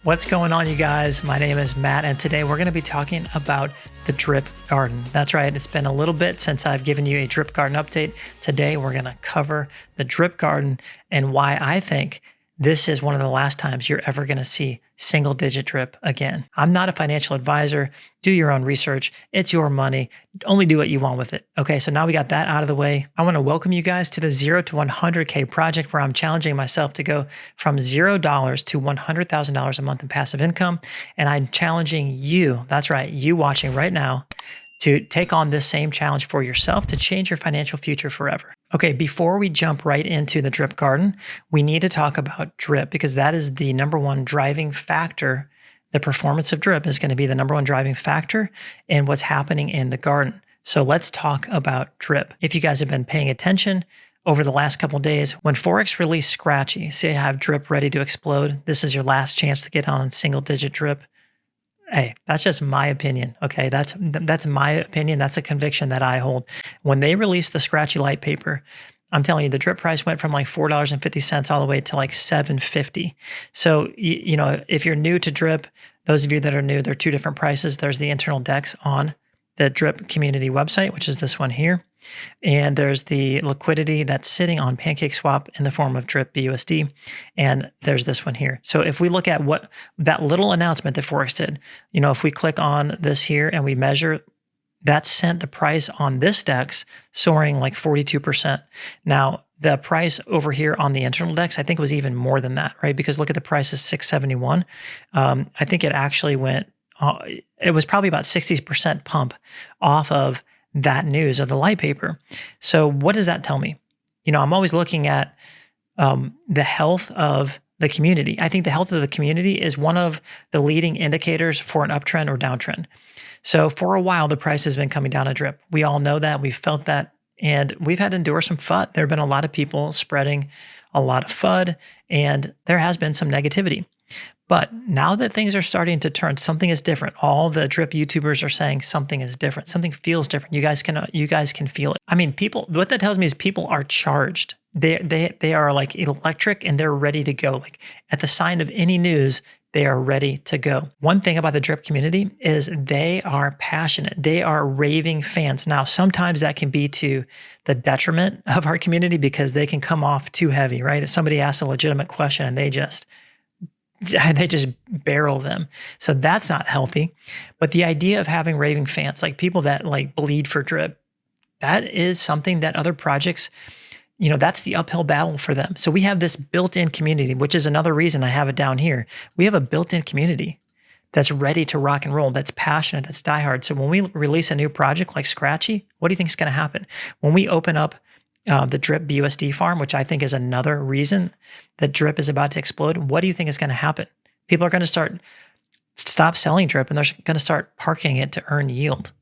What's going on, you guys? My name is Matt, and today we're going to be talking about the drip garden. That's right. It's been a little bit since I've given you a drip garden update. Today, we're going to cover the drip garden and why I think this is one of the last times you're ever going to see single digit drip again. I'm not a financial advisor. Do your own research. It's your money. Only do what you want with it. Okay, so now we got that out of the way. I want to welcome you guys to the 0 to 100K project, where I'm challenging myself to go from $0 to $100,000 a month in passive income. And I'm challenging you, that's right, you watching right now, to take on this same challenge for yourself to change your financial future forever. Okay, before we jump right into the drip garden, we need to talk about drip, because that is the number one driving factor. The performance of drip is going to be the number one driving factor in what's happening in the garden. So let's talk about drip. If you guys have been paying attention over the last couple of days, when Forex released Scratchy, so you have drip ready to explode, this is your last chance to get on single digit drip. Hey, that's just my opinion, okay? That's my opinion. That's a conviction that I hold. When they released the Scratchy light paper, I'm telling you, the drip price went from like $4.50 all the way to like $7.50. So, you know, if you're new to drip, those of you that are new, there are two different prices. There's the internal DEX on the drip community website, which is this one here. And there's the liquidity that's sitting on PancakeSwap in the form of drip BUSD. And there's this one here. So if we look at what that little announcement that Forex did, you know, if we click on this here and we measure, that sent the price on this DEX soaring like 42%. Now, the price over here on the internal DEX, I think was even more than that, right? Because look at the price is 671. I think it actually went, it was probably about 60% pump off of that news of the light paper. So what does that tell me? You know, I'm always looking at the health of the community. I think the health of the community is one of the leading indicators for an uptrend or downtrend. So for a while, the price has been coming down a drip. We all know that. We've felt that. And we've had to endure some FUD. There have been a lot of people spreading a lot of FUD, and there has been some negativity. But now that things are starting to turn, something is different. All the drip YouTubers are saying something is different. Something feels different. You guys can feel it. I mean, people, what that tells me is people are charged. They are like electric, and they're ready to go. Like at the sign of any news, they are ready to go. One thing about the drip community is they are passionate. They are raving fans. Now, sometimes that can be to the detriment of our community, because they can come off too heavy, right? If somebody asks a legitimate question and they just barrel them. So that's not healthy. But the idea of having raving fans, like people that like bleed for drip, that is something that other projects, you know, that's the uphill battle for them. So we have this built-in community, which is another reason I have it down here. We have a built-in community that's ready to rock and roll, that's passionate, that's diehard. So when we release a new project like Scratchy, what do you think is going to happen? When we open up the drip BUSD farm, which I think is another reason that drip is about to explode, what do you think is going to happen? People are going to stop selling drip, and they're going to start parking it to earn yield.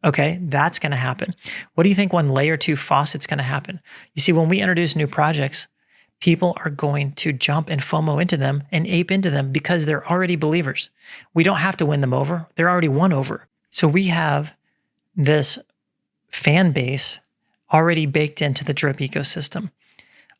Okay, that's going to happen. What do you think when layer 2 faucet's going to happen? You see, when we introduce new projects, people are going to jump and FOMO into them and ape into them because they're already believers. We don't have to win them over. They're already won over. So we have this fan base already baked into the drip ecosystem.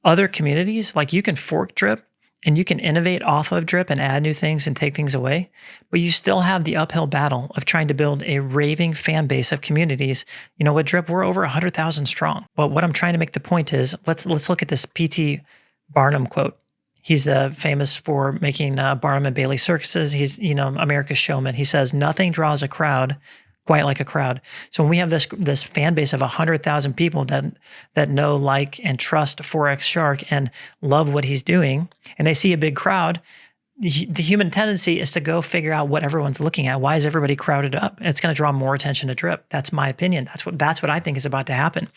Other communities, like you can fork drip and you can innovate off of drip and add new things and take things away, but you still have the uphill battle of trying to build a raving fan base of communities. You know, with drip, we're over 100,000 strong. But what I'm trying to make the point is, let's look at this P.T. Barnum quote. He's famous for making Barnum and Bailey circuses. He's, you know, America's showman. He says, nothing draws a crowd quite like a crowd. So when we have this fan base of 100,000 people that know, like, and trust Forex Shark and love what he's doing, and they see a big crowd, the human tendency is to go figure out what everyone's looking at. Why is everybody crowded up? It's going to draw more attention to drip. That's my opinion. That's what I think is about to happen.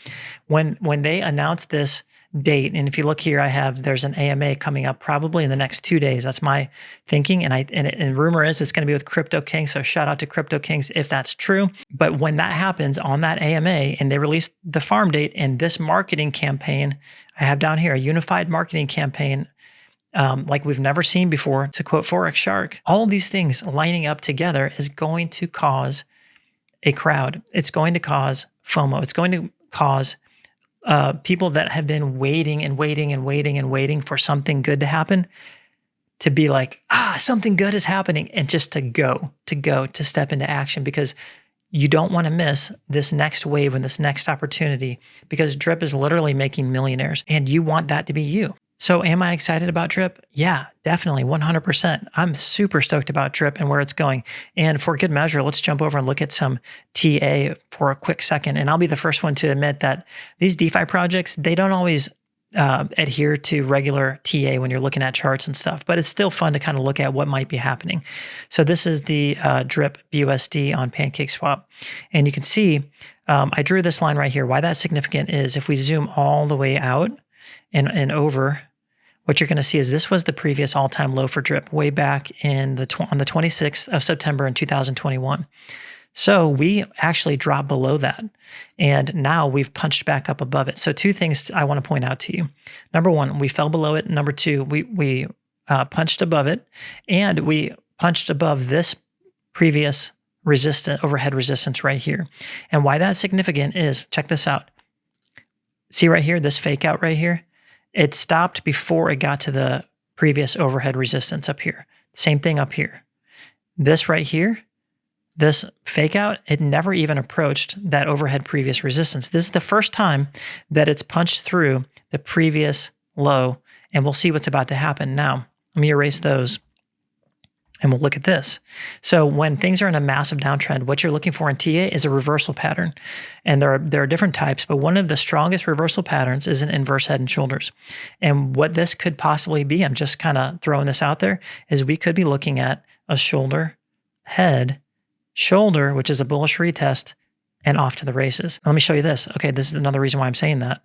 When they announce this date, and if you look here, there's an AMA coming up probably in the next 2 days. That's my thinking, and rumor is it's going to be with Crypto Kings. So shout out to Crypto Kings if that's true. But when that happens on that AMA, and they release the farm date and this marketing campaign, I have down here a unified marketing campaign, like we've never seen before, to quote Forex Shark. All of these things lining up together is going to cause a crowd. It's going to cause FOMO. It's going to cause people that have been waiting and waiting and waiting and waiting for something good to happen to be like, something good is happening, and just to step into action, because you don't want to miss this next wave and this next opportunity, because drip is literally making millionaires and you want that to be you. So am I excited about drip? Yeah, definitely 100%. I'm super stoked about drip and where it's going. And for good measure, let's jump over and look at some TA for a quick second. And I'll be the first one to admit that these DeFi projects, they don't always adhere to regular TA when you're looking at charts and stuff, but it's still fun to kind of look at what might be happening. So this is the drip BUSD on PancakeSwap. And you can see, I drew this line right here. Why that's significant is if we zoom all the way out and over, what you're going to see is this was the previous all-time low for drip way back in on the 26th of September in 2021. So we actually dropped below that, and now we've punched back up above it. So two things I want to point out to you. Number one, we fell below it. Number two, we punched above it, and we punched above this previous overhead resistance right here. And why that's significant is, check this out. See right here, this fake out right here? It stopped before it got to the previous overhead resistance up here. Same thing up here. This right here, this fake out, it never even approached that overhead previous resistance. This is the first time that it's punched through the previous low, and we'll see what's about to happen. Now, let me erase those, and we'll look at this. So when things are in a massive downtrend, what you're looking for in TA is a reversal pattern. And there are different types, but one of the strongest reversal patterns is an inverse head and shoulders. And what this could possibly be, I'm just kind of throwing this out there, is we could be looking at a shoulder, head, shoulder, which is a bullish retest, and off to the races. Let me show you this. Okay, this is another reason why I'm saying that.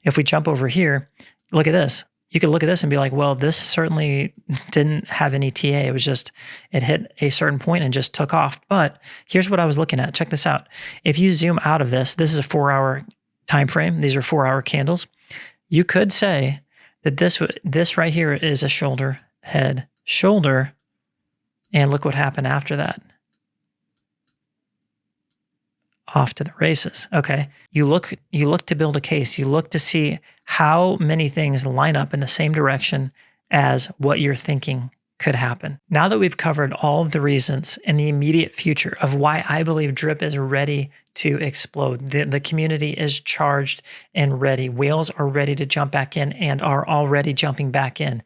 If we jump over here, look at this. You could look at this and be like, well, this certainly didn't have any TA. It was just, it hit a certain point and just took off. But here's what I was looking at. Check this out. If you zoom out of this, this is a 4-hour time frame. These are 4-hour candles. You could say that this right here is a shoulder, head, shoulder, and look what happened after that. Off to the races. Okay. You look to build a case. You look to see how many things line up in the same direction as what you're thinking could happen. Now that we've covered all of the reasons in the immediate future of why I believe drip is ready to explode, the community is charged and ready. Whales are ready to jump back in and are already jumping back in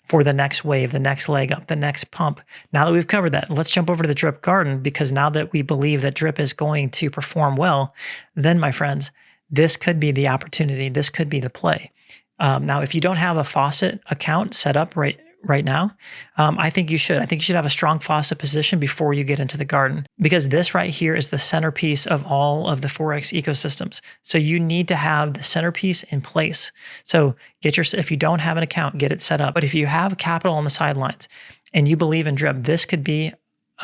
for the next wave, the next leg up, the next pump. Now that we've covered that, let's jump over to the drip garden, because now that we believe that drip is going to perform well, then my friends, this could be the opportunity. This could be the play. Now, if you don't have a faucet account set up right now, I think you should. I think you should have a strong faucet position before you get into the garden, because this right here is the centerpiece of all of the Forex ecosystems. So you need to have the centerpiece in place. So if you don't have an account, get it set up. But if you have capital on the sidelines and you believe in drip, this could be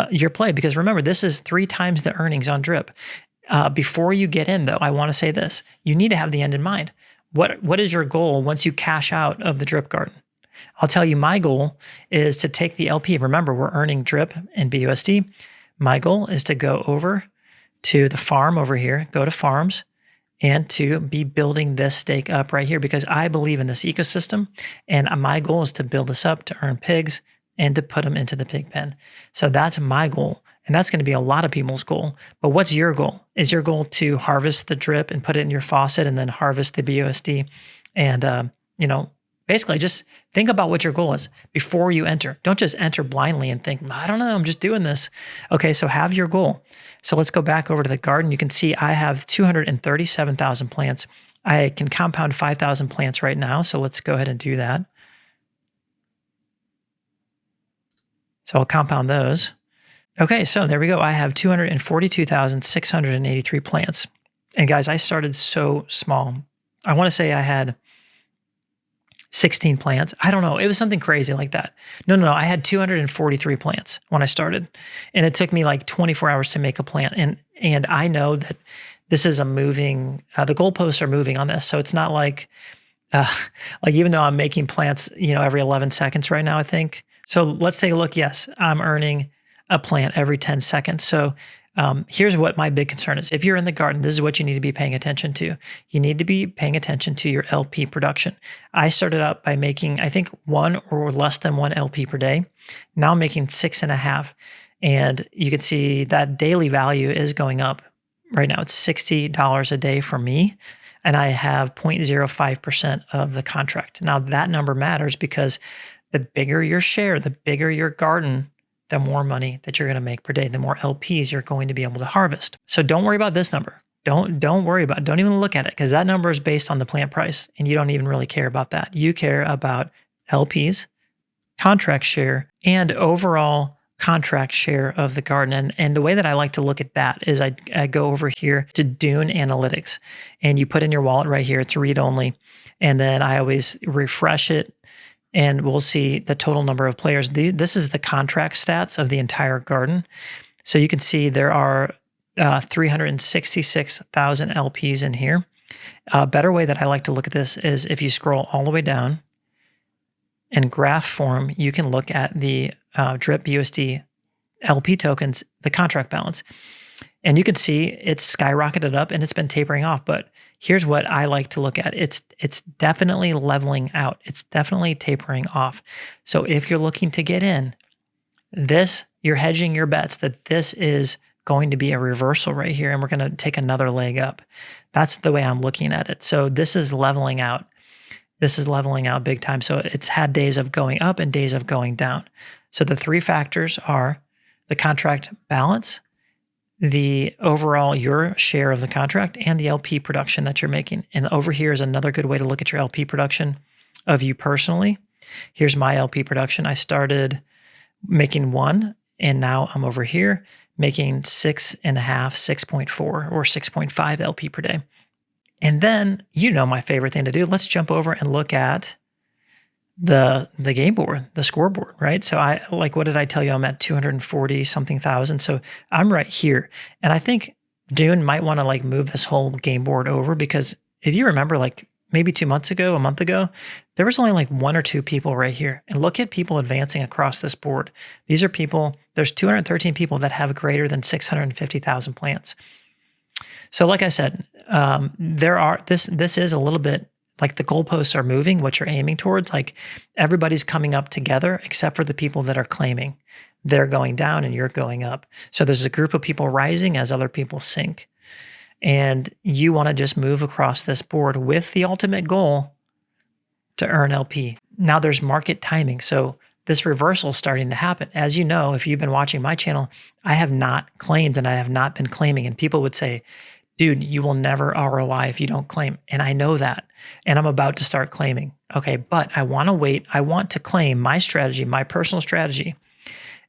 your play, because remember, this is 3 times the earnings on drip. Before you get in, though, I want to say this. You need to have the end in mind. What is your goal once you cash out of the drip garden? I'll tell you, my goal is to take the LP. Remember, we're earning drip and BUSD. My goal is to go over to the farm over here, go to farms, and to be building this stake up right here, because I believe in this ecosystem. And my goal is to build this up, to earn pigs, and to put them into the pig pen. So that's my goal. And that's going to be a lot of people's goal. But what's your goal? Is your goal to harvest the drip and put it in your faucet and then harvest the BUSD? And, basically just think about what your goal is before you enter. Don't just enter blindly and think, I don't know, I'm just doing this. Okay, so have your goal. So let's go back over to the garden. You can see I have 237,000 plants. I can compound 5,000 plants right now. So let's go ahead and do that. So I'll compound those. Okay, so there we go. I have 242,683 plants. And guys, I started so small. I want to say I had 16 plants. I don't know. It was something crazy like that. No. I had 243 plants when I started. And it took me like 24 hours to make a plant. And I know that this is a moving, the goalposts are moving on this. So it's not like even though I'm making plants, every 11 seconds right now, I think. So let's take a look. Yes, I'm earning a plant every 10 seconds. So Here's what my big concern is. If you're in the garden, this is what you need to be paying attention to. You need to be paying attention to your LP production. I started out by making, I think, 1 or less than 1 LP per day. Now I'm making 6.5. And you can see that daily value is going up. Right now it's $60 a day for me. And I have 0.05% of the contract. Now that number matters because the bigger your share, the bigger your garden, the more money that you're going to make per day, the more LPs you're going to be able to harvest. So don't worry about this number. Don't worry about it. Don't even look at it because that number is based on the plant price and you don't even really care about that. You care about LPs, contract share, and overall contract share of the garden. And the way that I like to look at that is I go over here to Dune Analytics and you put in your wallet right here. It's read only. And then I always refresh it and we'll see the total number of players. This is the contract stats of the entire garden. So you can see there are 366,000 LPs in here. A better way that I like to look at this is if you scroll all the way down in graph form, you can look at the drip USD LP tokens, the contract balance. And you can see it's skyrocketed up and it's been tapering off. But here's what I like to look at. It's definitely leveling out. It's definitely tapering off. So if you're looking to get in, you're hedging your bets that this is going to be a reversal right here and we're going to take another leg up. That's the way I'm looking at it. So this is leveling out. This is leveling out big time. So it's had days of going up and days of going down. So the 3 factors are the contract balance, the overall your share of the contract, and the LP production that you're making. And over here is another good way to look at your LP production of you personally. Here's my LP production. I started making 1 and now I'm over here making 6.5, 6.4 or 6.5 LP per day. And then, my favorite thing to do, let's jump over and look at the game board, the scoreboard, right? So what did I tell you? I'm at 240 something thousand. So I'm right here. And I think Dune might want to move this whole game board over because if you remember, maybe 2 months ago, a month ago, there was only 1 or 2 people right here. And look at people advancing across this board. These are people, there's 213 people that have greater than 650,000 plants. So like I said, this is a little bit the goalposts are moving, what you're aiming towards. Everybody's coming up together except for the people that are claiming. They're going down and you're going up. So there's a group of people rising as other people sink. And you want to just move across this board with the ultimate goal to earn LP. Now there's market timing. So this reversal is starting to happen. As you know, if you've been watching my channel, I have not claimed and I have not been claiming. And people would say, dude, you will never ROI if you don't claim. And I know that. And I'm about to start claiming. Okay, but I want to wait. I want to claim my strategy, my personal strategy.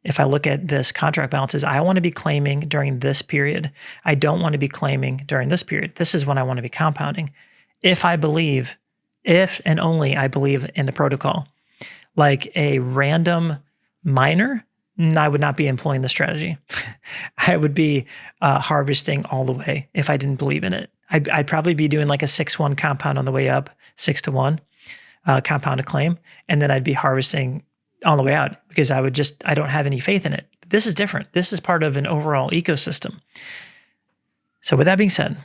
If I look at this contract balances, I want to be claiming during this period. I don't want to be claiming during this period. This is when I want to be compounding. If and only I believe in the protocol. Like a random miner, I would not be employing the strategy. I would be harvesting all the way if I didn't believe in it. I'd probably be doing a 6-1 compound on the way up, 6-1 compound to claim, and then I'd be harvesting on the way out because I don't have any faith in it. This is different. This is part of an overall ecosystem. So with that being said,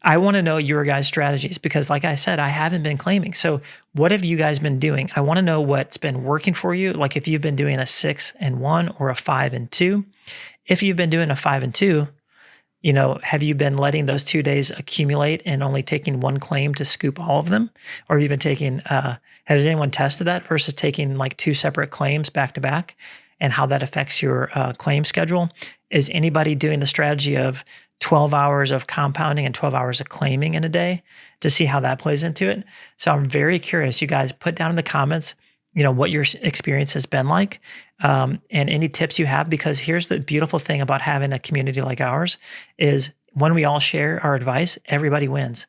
I want to know your guys' strategies because like I said, I haven't been claiming. So what have you guys been doing? I want to know what's been working for you. Like if you've been doing a 6-1 or a 5-2. If you've been doing a 5-2, have you been letting those 2 days accumulate and only taking 1 claim to scoop all of them? Or have you been taking, has anyone tested that versus taking 2 separate claims back to back and how that affects your claim schedule? Is anybody doing the strategy of 12 hours of compounding and 12 hours of claiming in a day to see how that plays into it? So I'm very curious. You guys put down in the comments, what your experience has been like and any tips you have, because here's the beautiful thing about having a community like ours is when we all share our advice, everybody wins.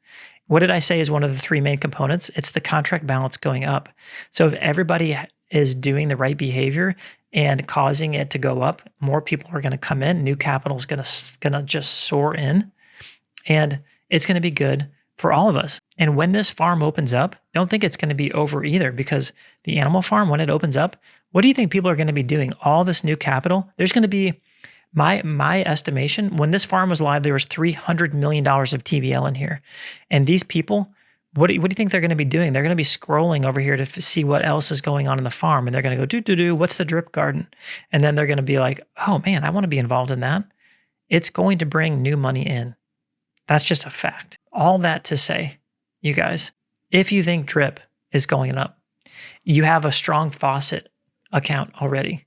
What did I say is one of the 3 main components? It's the contract balance going up. So if everybody is doing the right behavior and causing it to go up, more people are going to come in. New capital is going to just soar in, and it's going to be good for all of us. And when this farm opens up, don't think it's going to be over either, because the animal farm, when it opens up, what do you think people are going to be doing? All this new capital, there's going to be My estimation, when this farm was live, there was $300 million of TVL in here. And these people, what do you think they're going to be doing? They're going to be scrolling over here to see what else is going on in the farm. And they're going to go, what's the drip garden? And then they're going to be like, oh man, I want to be involved in that. It's going to bring new money in. That's just a fact. All that to say, you guys, if you think drip is going up, you have a strong faucet account already.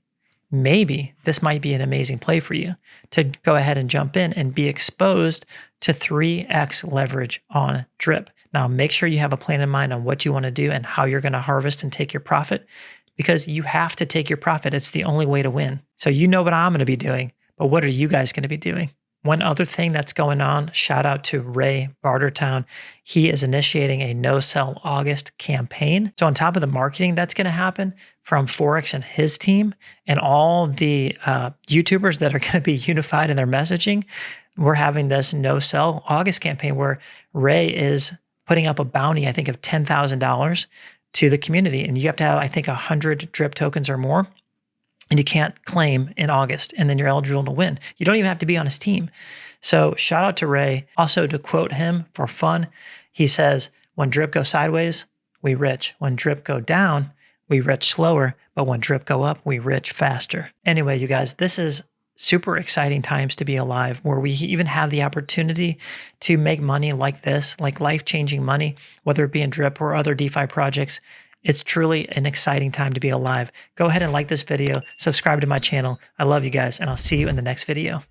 Maybe this might be an amazing play for you to go ahead and jump in and be exposed to 3x leverage on drip. Now, make sure you have a plan in mind on what you want to do and how you're going to harvest and take your profit, because you have to take your profit. It's the only way to win. So you know what I'm going to be doing, but what are you guys going to be doing? One other thing that's going on, shout out to Ray Bartertown. He is initiating a No Sell August campaign. So on top of the marketing that's going to happen from Forex and his team and all the YouTubers that are going to be unified in their messaging, we're having this No Sell August campaign where Ray is putting up a bounty, I think, of $10,000 to the community. And you have to have, I think, 100 drip tokens or more. And you can't claim in August, and then you're eligible to win. You don't even have to be on his team. So shout out to Ray. Also, to quote him for fun, he says, when drip go sideways, we rich. When drip go down, we rich slower. But when drip go up, we rich faster. Anyway, you guys, this is super exciting times to be alive, where we even have the opportunity to make money like this, like life-changing money, whether it be in drip or other DeFi projects. It's truly an exciting time to be alive. Go ahead and like this video, subscribe to my channel. I love you guys, and I'll see you in the next video.